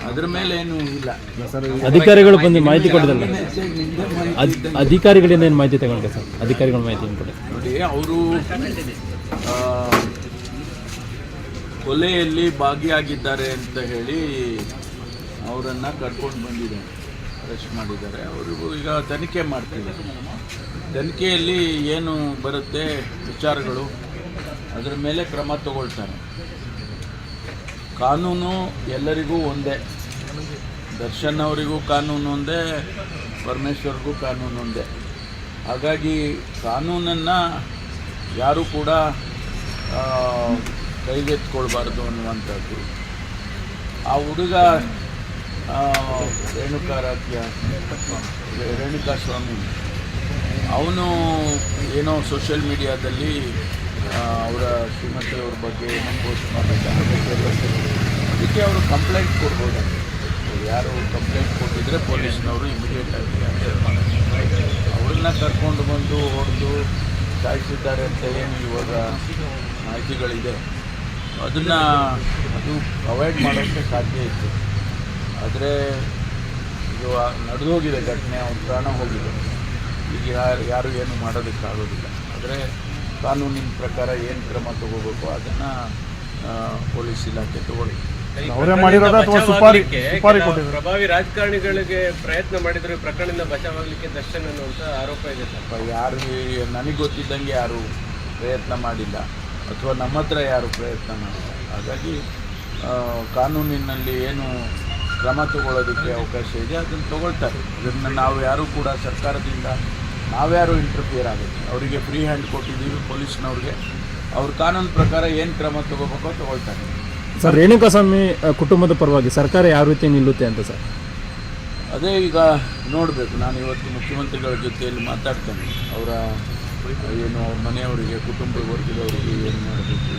ಅದ್ರ ಮೇಲೆ ಏನು ಇಲ್ಲ ಸರ್. ಅಧಿಕಾರಿಗಳು ಬಂದು ಮಾಹಿತಿ ಕೊಟ್ಟಿದ್ದಲ್ಲ, ಅಧಿಕಾರಿಗಳಿಂದ ಏನು ಮಾಹಿತಿ ತಗೊಂಡ್ರೆ ಸರ್? ಅಧಿಕಾರಿಗಳ ಮಾಹಿತಿ ಏನು ಕೊಡಿ? ನೋಡಿ, ಅವರು ಕೊಲೆಯಲ್ಲಿ ಭಾಗಿಯಾಗಿದ್ದಾರೆ ಅಂತ ಹೇಳಿ ಅವರನ್ನು ಕರ್ಕೊಂಡು ಬಂದಿದ್ದಾರೆ, ಅರೆಸ್ಟ್ ಮಾಡಿದ್ದಾರೆ. ಅವರಿಗೂ ಈಗ ತನಿಖೆ ಮಾಡ್ತಿದ್ದಾರೆ. ತನಿಖೆಯಲ್ಲಿ ಏನು ಬರುತ್ತೆ ವಿಚಾರಗಳು, ಅದರ ಮೇಲೆ ಕ್ರಮ ತಗೊಳ್ತಾರೆ. ಕಾನೂನು ಎಲ್ಲರಿಗೂ ಒಂದೇ, ದರ್ಶನ್ ಅವರಿಗೂ ಕಾನೂನು ಒಂದೇ, ಪರಮೇಶ್ವರ್ಗೂ ಕಾನೂನು ಒಂದೇ. ಹಾಗಾಗಿ ಕಾನೂನನ್ನು ಯಾರೂ ಕೂಡ ಕೈಗೆತ್ಕೊಳ್ಬಾರ್ದು ಅನ್ನುವಂಥದ್ದು. ಆ ಹುಡುಗ ರೇಣುಕಾ ಸ್ವಾಮಿ ಅವನು ಏನೋ ಸೋಷಿಯಲ್ ಮೀಡಿಯಾದಲ್ಲಿ ಅವರ ಶ್ರೀಮತಿಯವ್ರ ಬಗ್ಗೆ ಏನೋ ಪೋಸ್ಟ್ ಮಾಡಿದ್ದಾರೆ. ಅದಕ್ಕೆ ಅವರು ಕಂಪ್ಲೇಂಟ್ ಕೊಡ್ಬೋದು. ಯಾರು ಕಂಪ್ಲೇಂಟ್ ಕೊಟ್ಟಿದ್ರೆ ಪೊಲೀಸ್ನವರು ಇಮಿಡಿಯೇಟಾಗಿ ಅವ್ರನ್ನ ಕರ್ಕೊಂಡು ಬಂದು ಹೊಡೆದು ಸಾಯಿಸಿದ್ದಾರೆ ಅಂತ ಏನು ಇವಾಗ ಮಾಹಿತಿಗಳಿದೆ, ಅದು ಅವಾಯ್ಡ್ ಮಾಡೋಕ್ಕೆ ಸಾಧ್ಯ ಇತ್ತು. ಆದರೆ ಇದು ನಡೆದು ಹೋಗಿದೆ ಘಟನೆ, ಅವ್ರ ಪ್ರಾಣ ಹೋಗಿದೆ. ಈಗ ಯಾರು ಏನು ಮಾಡೋದಕ್ಕಾಗೋದಿಲ್ಲ. ಆದರೆ ಕಾನೂನಿನ ಪ್ರಕಾರ ಏನು ಕ್ರಮ ತಗೋಬೇಕು ಅದನ್ನು ಪೊಲೀಸ್ ಇಲಾಖೆ ತಗೊಳ್ಳಿ. ಪ್ರಭಾವಿ ರಾಜಕಾರಣಿಗಳಿಗೆ ಪ್ರಯತ್ನ ಮಾಡಿದ್ರೆ ಪ್ರಕರಣದಿಂದ ಬಚಾವಾಗಲಿಕ್ಕೆ ದರ್ಶನ್ ಅನ್ನುವಂಥ ಆರೋಪ ಇದೆ. ಯಾರು ನನಗೆ ಗೊತ್ತಿದ್ದಂಗೆ ಯಾರು ಪ್ರಯತ್ನ ಮಾಡಿಲ್ಲ, ಅಥವಾ ನಮ್ಮ ಹತ್ರ ಯಾರು ಪ್ರಯತ್ನ ಮಾಡಿಲ್ಲ. ಹಾಗಾಗಿ ಕಾನೂನಿನಲ್ಲಿ ಏನು ಕ್ರಮ ತಗೊಳ್ಳೋದಕ್ಕೆ ಅವಕಾಶ ಇದೆ ಅದನ್ನು ತಗೊಳ್ತಾರೆ. ಇದನ್ನು ನಾವು ಯಾರೂ ಕೂಡ ಸರ್ಕಾರದಿಂದ ನಾವ್ಯಾರು ಇಂಟರ್ಫಿಯರ್ ಆಗುತ್ತೆ. ಅವರಿಗೆ ಫ್ರೀ ಹ್ಯಾಂಡ್ ಕೊಟ್ಟಿದ್ದೀವಿ ಪೊಲೀಸ್ನವ್ರಿಗೆ. ಅವ್ರ ಕಾನೂನು ಪ್ರಕಾರ ಏನು ಕ್ರಮ ತಗೋಬೇಕೋ ತಗೊಳ್ತಾರೆ. ಸರ್, ರೇಣುಕಾಸ್ವಾಮಿ ಕುಟುಂಬದ ಪರವಾಗಿ ಸರ್ಕಾರ ಯಾವ ರೀತಿ ನಿಲ್ಲುತ್ತೆ ಅಂತ ಸರ್? ಅದೇ ಈಗ ನೋಡಬೇಕು. ನಾನು ಇವತ್ತು ಮುಖ್ಯಮಂತ್ರಿಗಳ ಜೊತೆಯಲ್ಲಿ ಮಾತಾಡ್ತೇನೆ. ಅವರ ಏನು ಅವ್ರ ಮನೆಯವರಿಗೆ, ಕುಟುಂಬ ವರ್ಗದವರಿಗೆ ಏನು ಮಾಡಬೇಕು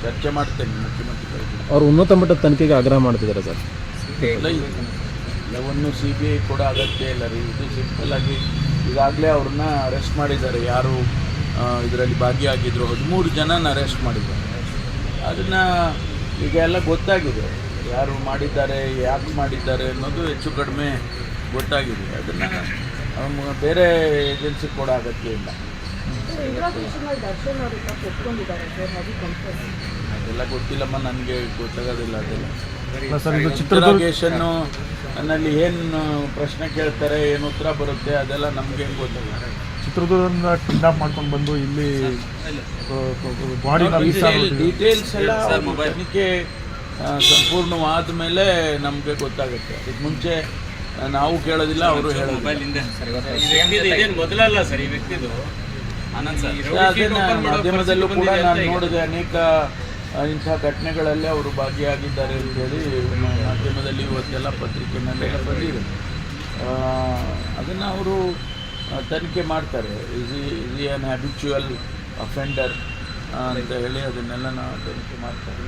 ಚರ್ಚೆ ಮಾಡ್ತೇನೆ ಮುಖ್ಯಮಂತ್ರಿಗಳ ಜೊತೆ. ಅವರು ಉನ್ನತ ಮಟ್ಟದ ತನಿಖೆಗೆ ಆಗ್ರಹ ಮಾಡ್ತಿದ್ದಾರೆ ಸರ್. ಎಲ್ಲವನ್ನು CBI ಕೂಡ ಅಗತ್ಯ ಇಲ್ಲ ರೀ. ಇದು ಸಿಂಪಲ್ ಆಗಿ ಈಗಾಗಲೇ ಅವ್ರನ್ನ ಅರೆಸ್ಟ್ ಮಾಡಿದ್ದಾರೆ. ಯಾರು ಇದರಲ್ಲಿ ಭಾಗಿಯಾಗಿದ್ದರು 13 ಜನನ ಅರೆಸ್ಟ್ ಮಾಡಿದ್ದಾರೆ. ಅದನ್ನು ಈಗ ಎಲ್ಲ ಗೊತ್ತಾಗಿದೆ, ಯಾರು ಮಾಡಿದ್ದಾರೆ, ಯಾಕೆ ಮಾಡಿದ್ದಾರೆ ಅನ್ನೋದು ಹೆಚ್ಚು ಕಡಿಮೆ ಗೊತ್ತಾಗಿದೆ. ಅದನ್ನು ಬೇರೆ ಏಜೆನ್ಸಿ ಕೂಡ ಅಗತ್ಯ ಇಲ್ಲ. ಅದೆಲ್ಲ ಗೊತ್ತಿಲ್ಲಮ್ಮ, ನನಗೆ ಗೊತ್ತಾಗೋದಿಲ್ಲ. ಅದೆಲ್ಲ ಇಂಟ್ರಾಗೇಷನ್ನು ನನ್ನಲ್ಲಿ ಏನು ಪ್ರಶ್ನೆ ಕೇಳ್ತಾರೆ, ಏನು ಉತ್ತರ ಬರುತ್ತೆ, ಅದೆಲ್ಲ ನಮಗೆ ಗೊತ್ತಾಗಲ್ಲ. ಚಿತ್ರದುರ್ಗದಿಂದ ಕಿಡ್ನಾಪ್ ಮಾಡ್ಕೊಂಡು ಬಂದು ಇಲ್ಲಿ ಡೀಟೇಲ್ಸ್ ಎಲ್ಲ ತನಿಖೆ ಸಂಪೂರ್ಣವಾದ ಮೇಲೆ ನಮಗೆ ಗೊತ್ತಾಗುತ್ತೆ. ಅದಕ್ಕೆ ಮುಂಚೆ ನಾವು ಕೇಳೋದಿಲ್ಲ, ಅವರು ಹೇಳೋದಿಲ್ಲ. ಮೊದಲಲ್ಲ ಸರ್ ಈ ವ್ಯಕ್ತಿದು. ಮಾಧ್ಯಮದಲ್ಲೂ ಕೂಡ ನಾನು ನೋಡಿದೆ, ಅನೇಕ ಇಂಥ ಘಟನೆಗಳಲ್ಲಿ ಅವರು ಭಾಗಿಯಾಗಿದ್ದಾರೆ ಅಂತೇಳಿ ಮಾಧ್ಯಮದಲ್ಲಿ ಇವತ್ತೆಲ್ಲ ಪತ್ರಿಕೆಯಲ್ಲೆಲ್ಲ ಬಂದಿದೆ. ಅದನ್ನು ಅವರು ತನಿಖೆ ಮಾಡ್ತಾರೆ. ಈಸ್ ಆನ್ ಹ್ಯಾಬಿಚುವಲ್ ಅಫೆಂಡರ್ ಅಂತ ಹೇಳಿ ಅದನ್ನೆಲ್ಲ ನಾವು ತನಿಖೆ ಮಾಡ್ತಾರೆ.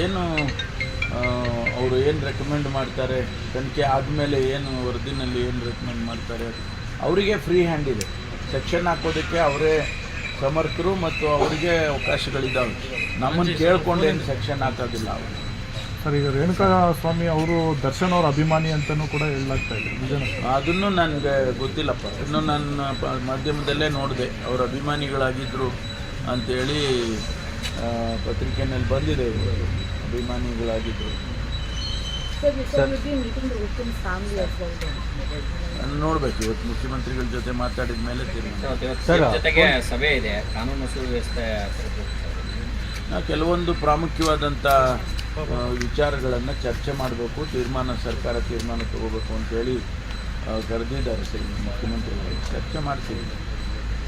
ಏನು ಅವರು ಏನು ರೆಕಮೆಂಡ್ ಮಾಡ್ತಾರೆ, ತನಿಖೆ ಆದಮೇಲೆ ಏನು ವರದಿನಲ್ಲಿ ಏನು ರೆಕಮೆಂಡ್ ಮಾಡ್ತಾರೆ, ಅವರಿಗೆ ಫ್ರೀ ಹ್ಯಾಂಡ್ ಇದೆ. ಸೆಕ್ಷನ್ ಹಾಕೋದಕ್ಕೆ ಅವರೇ ಸಮರ್ಥರು ಮತ್ತು ಅವರಿಗೆ ಅವಕಾಶಗಳಿದ್ದಾವೆ. ನಮ್ಮನ್ನು ಕೇಳ್ಕೊಂಡು ಏನು ಸೆಕ್ಷನ್ ಹಾಕೋದಿಲ್ಲ ಅವರು. ಸರ್, ಈಗ ರೇಣುಕಾ ಸ್ವಾಮಿ ಅವರು ದರ್ಶನ್ ಅವ್ರ ಅಭಿಮಾನಿ ಅಂತಲೂ ಕೂಡ ಹೇಳಲಾಗ್ತಾ ಇದೆ. ಅದನ್ನು ನನಗೆ ಗೊತ್ತಿಲ್ಲಪ್ಪ. ಇನ್ನು ನಾನು ಮಾಧ್ಯಮದಲ್ಲೇ ನೋಡಿದೆ ಅವ್ರ ಅಭಿಮಾನಿಗಳಾಗಿದ್ದರು ಅಂಥೇಳಿ ಪತ್ರಿಕೆಯಲ್ಲಿ ಬಂದಿದೆ. ಅಭಿಮಾನಿಗಳಾಗಿದ್ದರು. ನೋಡ್ಬೇಕು, ಇವತ್ತು ಮುಖ್ಯಮಂತ್ರಿಗಳ ಜೊತೆ ಮಾತಾಡಿದ ಮೇಲೆ ಜೊತೆಗೆ ಸಭೆ ಇದೆ, ಕಾನೂನು ಸುವ್ಯವಸ್ಥೆ. ಕೆಲವೊಂದು ಪ್ರಾಮುಖ್ಯವಾದಂಥ ವಿಚಾರಗಳನ್ನು ಚರ್ಚೆ ಮಾಡಬೇಕು, ಸರ್ಕಾರ ತೀರ್ಮಾನ ತಗೋಬೇಕು ಅಂತೇಳಿ ಕರೆದಿದ್ದಾರೆ ಸರ್ ಮುಖ್ಯಮಂತ್ರಿಗಳು. ಚರ್ಚೆ ಮಾಡ್ತೀವಿ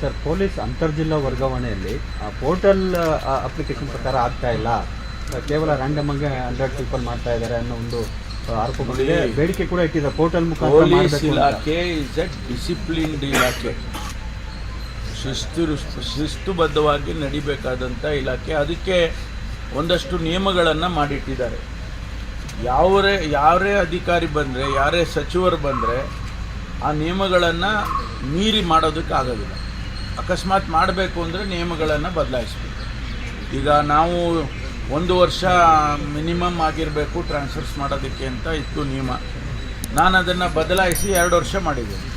ಸರ್. ಪೊಲೀಸ್ ಅಂತರ್ಜಿಲ್ಲಾ ವರ್ಗಾವಣೆಯಲ್ಲಿ ಪೋರ್ಟಲ್ ಅಪ್ಲಿಕೇಶನ್ ಪ್ರಕಾರ ಆಗ್ತಾ ಇಲ್ಲ, ಕೇವಲ ರ್ಯಾಂಡಮ್ ಆಗಿ 100 ಪೀಪಲ್ ಮಾಡ್ತಾ ಇದ್ದಾರೆ ಅನ್ನೋ ಒಂದು ಆರೋಪ ಬಂದಿದೆ. ಬೇಡಿಕೆ ಕೂಡ ಇಟ್ಟಿದ್ದಾರೆ ಪೋರ್ಟಲ್ ಮುಖಾಂತರ. ಪೊಲೀಸ್ ಇಲಾಖೆ ಇಸ್ ಎ ಡಿಸಿಪ್ಲಿನ್ಡ್ ಇಲಾಖೆ, ಶಿಸ್ತುಬದ್ಧವಾಗಿ ನಡಿಬೇಕಾದಂಥ ಇಲಾಖೆ. ಅದಕ್ಕೆ ಒಂದಷ್ಟು ನಿಯಮಗಳನ್ನು ಮಾಡಿಟ್ಟಿದ್ದಾರೆ. ಯಾರೇ ಅಧಿಕಾರಿ ಬಂದರೆ, ಯಾರೇ ಸಚಿವರು ಬಂದರೆ ಆ ನಿಯಮಗಳನ್ನು ಮೀರಿ ಮಾಡೋದಕ್ಕೆ ಆಗೋದಿಲ್ಲ. ಅಕಸ್ಮಾತ್ ಮಾಡಬೇಕು ಅಂದರೆ ನಿಯಮಗಳನ್ನು ಬದಲಾಯಿಸಬೇಕು. ಈಗ ನಾವು 1 ವರ್ಷ ಮಿನಿಮಮ್ ಆಗಿರಬೇಕು ಟ್ರಾನ್ಸ್ಫರ್ಸ್ ಮಾಡೋದಕ್ಕೆ ಅಂತ ಇತ್ತು ನಿಯಮ. ನಾನು ಅದನ್ನು ಬದಲಾಯಿಸಿ 2 ವರ್ಷ ಮಾಡಿದ್ದೇನೆ.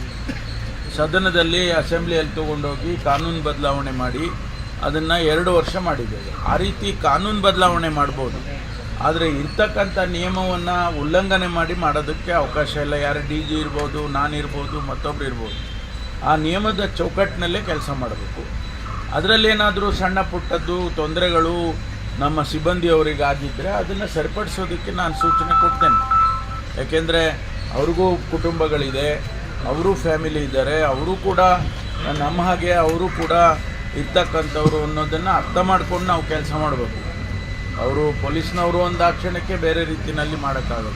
ಸದನದಲ್ಲಿ ಅಸೆಂಬ್ಲಿಯಲ್ಲಿ ತೊಗೊಂಡೋಗಿ ಕಾನೂನು ಬದಲಾವಣೆ ಮಾಡಿ ಅದನ್ನು 2 ವರ್ಷ ಮಾಡಿದ್ದೇವೆ. ಆ ರೀತಿ ಕಾನೂನು ಬದಲಾವಣೆ ಮಾಡ್ಬೋದು, ಆದರೆ ಇರ್ತಕ್ಕಂಥ ನಿಯಮವನ್ನು ಉಲ್ಲಂಘನೆ ಮಾಡಿ ಮಾಡೋದಕ್ಕೆ ಅವಕಾಶ ಇಲ್ಲ. ಯಾರು DG ಇರ್ಬೋದು, ನಾನಿರ್ಬೋದು, ಮತ್ತೊಬ್ರು ಇರ್ಬೋದು. ಆ ನಿಯಮದ ಚೌಕಟ್ಟಿನಲ್ಲೇ ಕೆಲಸ ಮಾಡಬೇಕು. ಅದರಲ್ಲೇನಾದರೂ ಸಣ್ಣ ಪುಟ್ಟದ್ದು ತೊಂದರೆಗಳು ನಮ್ಮ ಸಿಬ್ಬಂದಿಯವರಿಗೆ ಆಗಿದ್ದರೆ ಅದನ್ನು ಸರಿಪಡಿಸೋದಕ್ಕೆ ನಾನು ಸೂಚನೆ ಕೊಡ್ತೇನೆ. ಯಾಕೆಂದರೆ ಅವ್ರಿಗೂ ಕುಟುಂಬಗಳಿದೆ, ಅವರು ಫ್ಯಾಮಿಲಿ ಇದ್ದಾರೆ, ಅವರು ಕೂಡ ನಮ್ಮ ಹಾಗೆ ಅವರು ಕೂಡ ಇರ್ತಕ್ಕಂಥವ್ರು ಅನ್ನೋದನ್ನು ಅರ್ಥ ಮಾಡ್ಕೊಂಡು ನಾವು ಕೆಲಸ ಮಾಡಬೇಕು. ಅವರು ಪೊಲೀಸ್ನವರು ಒಂದು ಕ್ಷಣಕ್ಕೆ ಬೇರೆ ರೀತಿಯಲ್ಲಿ ಮಾಡೋಕ್ಕಾಗೋದು.